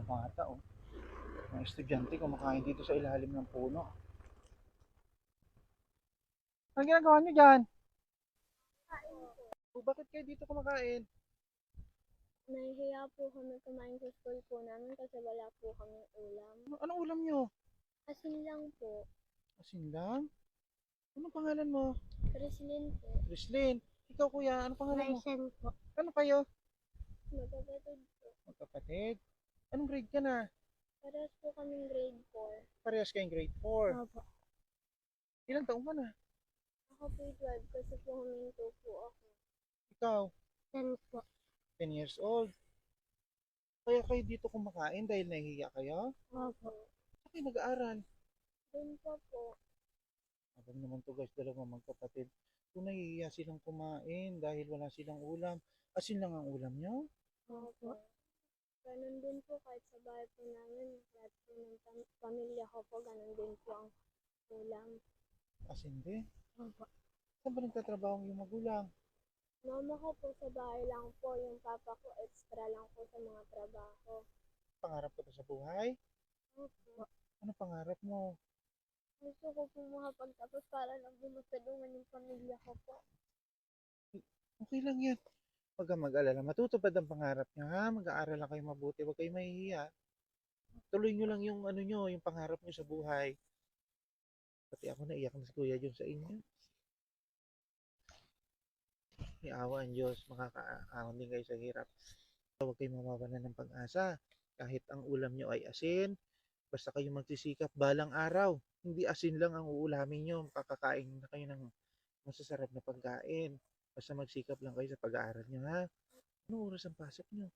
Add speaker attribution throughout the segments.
Speaker 1: bata, oh. Mga estudyante kumakain dito sa ilalim ng puno. Ano ginagawa nyo dyan? Oh, bakit kayo dito kumakain?
Speaker 2: Nahihiya po kami kumain sa school po namin kasi wala po kaming ulam.
Speaker 1: Anong ulam nyo?
Speaker 2: Asin lang po.
Speaker 1: Asin lang? Anong pangalan mo?
Speaker 2: Krislin po.
Speaker 1: Rislin. Ikaw kuya, anong pangalan mo?
Speaker 2: Maisen po.
Speaker 1: Ano kayo?
Speaker 2: Magkapatid po.
Speaker 1: Magkapatid. Anong grade ka na?
Speaker 2: Parehas po kaming grade 4.
Speaker 1: Parehas kayong grade 4.
Speaker 2: Opo.
Speaker 1: Ilang taong ka na?
Speaker 2: Ako po 12 kasi po huminto po ako.
Speaker 1: Ikaw,
Speaker 2: 10 po.
Speaker 1: 10 years old. Kaya kayo dito kumakain dahil nahihiya kayo?
Speaker 2: Opo.
Speaker 1: Saan kayo nag-aaral?
Speaker 2: Doon pa po.
Speaker 1: Abang naman to guys, dalawang magkapatid. Kung nahihiya silang kumain dahil wala silang ulam. Asin lang ang ulam nyo?
Speaker 2: Opo. Ganun din po kahit sa bahay po namin. Lahat po ng pamilya ko po, ganun din po ang ulam.
Speaker 1: Asin din?
Speaker 2: Opo.
Speaker 1: Saan ba nagtatrabaho ang iyong magulang?
Speaker 2: Mama ko po sa bahay lang po. Yung papa ko extra lang po sa mga trabaho.
Speaker 1: Pangarap ko to sa buhay?
Speaker 2: Opo.
Speaker 1: Ano pangarap mo?
Speaker 2: Gusto ko po makapagtapos para lang po matulungan yung pamilya ko po.
Speaker 1: Okay lang yan. Huwag kang mag-alala. Matutupad ang pangarap nyo ha. Mag-aaral lang kayo mabuti. Huwag kayo mahihiya. Tuloy nyo lang yung ano nyo, yung pangarap nyo sa buhay. Pati ako naiyak na si Kuya Jun sa inyo. May awa ang Diyos. Makakaahon din kayo sa hirap. Huwag kayong mawawalan ng pag-asa. Kahit ang ulam nyo ay asin, basta kayo magsisikap balang araw. Hindi asin lang ang uulamin nyo. Kakakain na kayo ng masasarap na pagkain. Basta magsikap lang kayo sa pag-aaral nyo ha. Anong oras ang pasok nyo?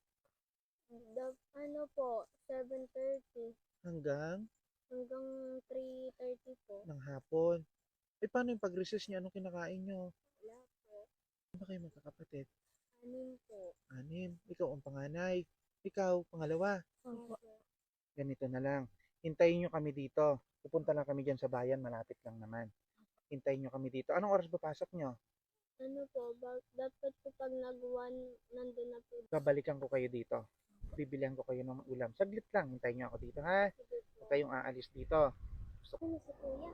Speaker 2: Ano po, 7:30
Speaker 1: Hanggang
Speaker 2: hanggang 3:30 po.
Speaker 1: ng hapon. Eh paano yung pag-recess nyo? Anong kinakain nyo?
Speaker 2: Wala po.
Speaker 1: Ano ba kayo magkakapatid?
Speaker 2: 6 po.
Speaker 1: 6. Ikaw ang panganay. Ikaw, pangalawa.
Speaker 2: Opo.
Speaker 1: Ganito na lang. Hintayin nyo kami dito. Pupunta lang kami dyan sa bayan. Malapit lang naman. Hintayin nyo kami dito. Anong oras papasok nyo?
Speaker 2: Ano po, dapat po pag nag-1, nandun na po.
Speaker 1: Babalikan ko kayo dito. Bibilihan ko kayo ng ulam. Saglit lang. Hintayin nyo ako dito ha.
Speaker 2: Sige po.
Speaker 1: Huwag kayong aalis dito.
Speaker 2: Ano si Kuya?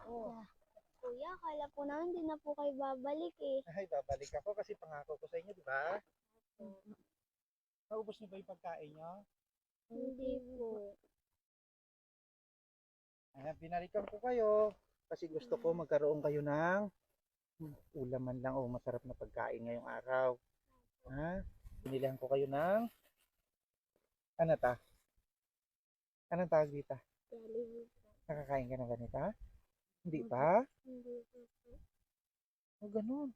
Speaker 1: Oh,
Speaker 2: Kuya, akala po namin hindi na po kayo babalik eh.
Speaker 1: ay, babalik ako kasi pangako ko sa inyo, di ba? Naubos niyo ba yung pagkain nyo?
Speaker 2: Hindi po.
Speaker 1: Ayan, binalikan ko kayo. Kasi gusto ko magkaroon kayo ng ulaman lang o masarap na pagkain ngayong araw. Ha? Binilihan ko kayo ng ano ta? Anong tawag dito?
Speaker 2: Jollibee po.
Speaker 1: Nakakain ka ng ganito? Hindi pa?
Speaker 2: Hindi po.
Speaker 1: O ganun.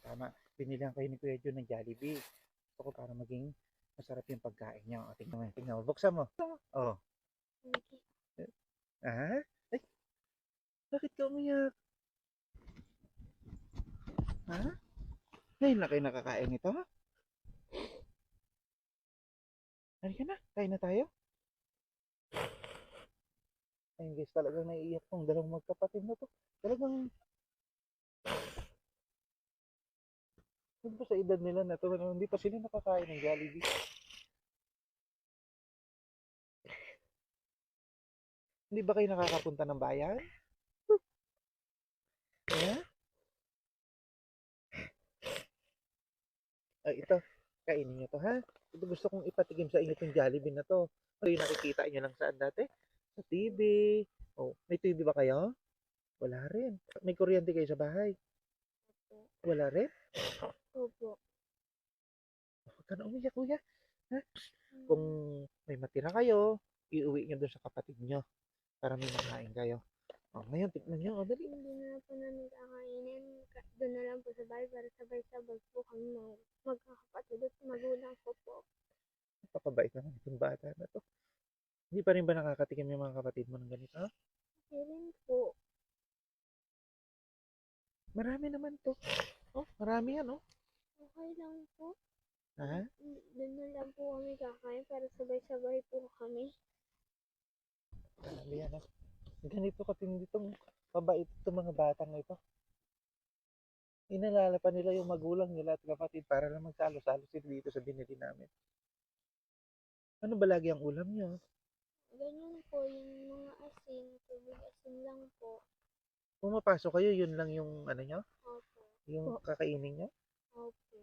Speaker 1: Tama. Binilihan kayo ni Kuya Jun ng Jollibee. Gusto ko para maging masarap yung pagkain nyo. O, tingnan mo. Tingnan mo. Buksan mo. Oh.
Speaker 2: Okay.
Speaker 1: Ah? Ay, bakit ka umiyak? Ha? Ngayon na kayo nakakain ito? Halika na. Kain na tayo. Ayun guys, talagang naiiyak tong dalawang magkapatid na to. Talagang hindi pa sa edad nila na to, hindi pa sila nakakain ng Jollibee. Hindi ba kayo nakakapunta ng bayan? Ha? Ay, ito. Kainin nyo to, ha? Ito gusto kong ipatigim sa inyo itong Jollibee na to. Ito yung nakikita nyo lang saan dati? Sa TV. Oh, may TV ba kayo? Wala rin. May kuryente kayo sa bahay? Wala rin?
Speaker 2: Opo.
Speaker 1: Huwag ka na umiyak, kuya. Ha? Kung may matira kayo, iuwi nyo doon sa kapatid nyo para may makain kayo. Oh, ngayon, tignan nyo. Oh, dali.
Speaker 2: Hindi na lang po namin kakainin. Doon na lang po sa bahay para sabay-sabay po kami magkakapatid at magulang ko po.
Speaker 1: Napakabait naman itong bata na to. Hindi pa rin ba nakakatikim yung mga kapatid mo ng ganito? Ha?
Speaker 2: Feeling po.
Speaker 1: Marami naman to. Oh, marami yan, oh.
Speaker 2: Okay lang po.
Speaker 1: Ha?
Speaker 2: Doon na lang po kami kakain para sabay-sabay po kami.
Speaker 1: Marami yan, oh. Ganito katindi itong mabait itong mga batang ito. Inalala pa nila yung magulang nila at kapatid para lang magsalo-salo sila dito sa binili namin. Ano ba lagi ang ulam nyo?
Speaker 2: Ganyan po, yung mga asin, tubig asin lang po.
Speaker 1: Pumapasok kayo, yun lang yung ano nyo?
Speaker 2: Opo.
Speaker 1: Yung
Speaker 2: Po.
Speaker 1: kakainin nyo?
Speaker 2: Opo.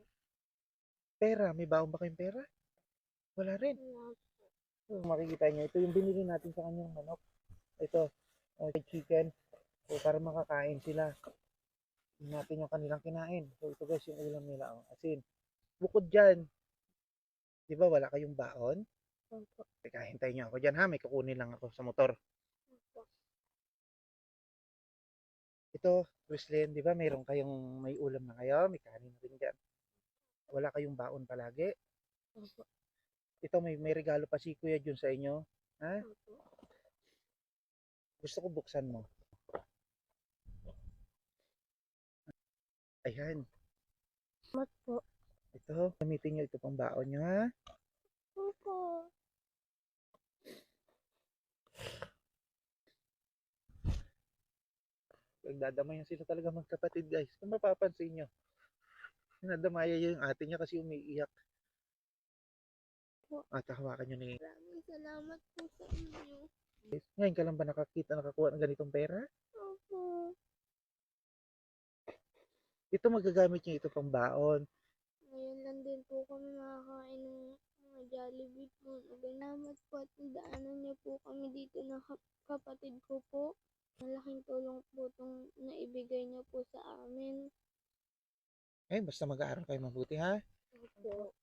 Speaker 1: Pera, may baon ba kayong pera? Wala rin.
Speaker 2: Wala po.
Speaker 1: Makikita nyo, ito yung binili natin sa kanyang manok. Ito, chicken. So, para makakain sila. Hindi natin yung kanilang kinain. So, ito guys, yung ulam nila, ang asin. Bukod dyan, di ba wala kayong baon?
Speaker 2: Opo.
Speaker 1: Teka, hintayin nyo ako dyan ha, may kukunin lang ako sa motor.
Speaker 2: Opo.
Speaker 1: Ito, Chrislyn, di ba mayroon kayong may ulam na kayo, may kanin na rin dyan. Wala kayong baon palagi.
Speaker 2: Opo.
Speaker 1: Ito, may regalo pa si Kuya Jun sa inyo. Ha?
Speaker 2: Opo.
Speaker 1: Gusto ko buksan mo. Ayan.
Speaker 2: Mat po.
Speaker 1: Ito, gamitin nyo ito pang baon nyo ha.
Speaker 2: Opo.
Speaker 1: Nagdadamayan sila talaga magkapatid guys. Kung mapapansin nyo, nadamaya yung ate niya kasi umiiyak. At hawakan nyo ni
Speaker 2: Maraming salamat po sa inyo.
Speaker 1: Ngayon ka lang ba nakakuha ng ganitong pera?
Speaker 2: Opo.
Speaker 1: Ito magagamit nyo ito pang baon.
Speaker 2: Ngayon lang din po kami makakain ng mga Jollibee po. Salamat po at nadaanan niyo po kami dito ng kapatid ko po. Malaking tulong po itong naibigay niyo po sa amin.
Speaker 1: Basta mag-aaral kayo mabuti ha.
Speaker 2: Opo.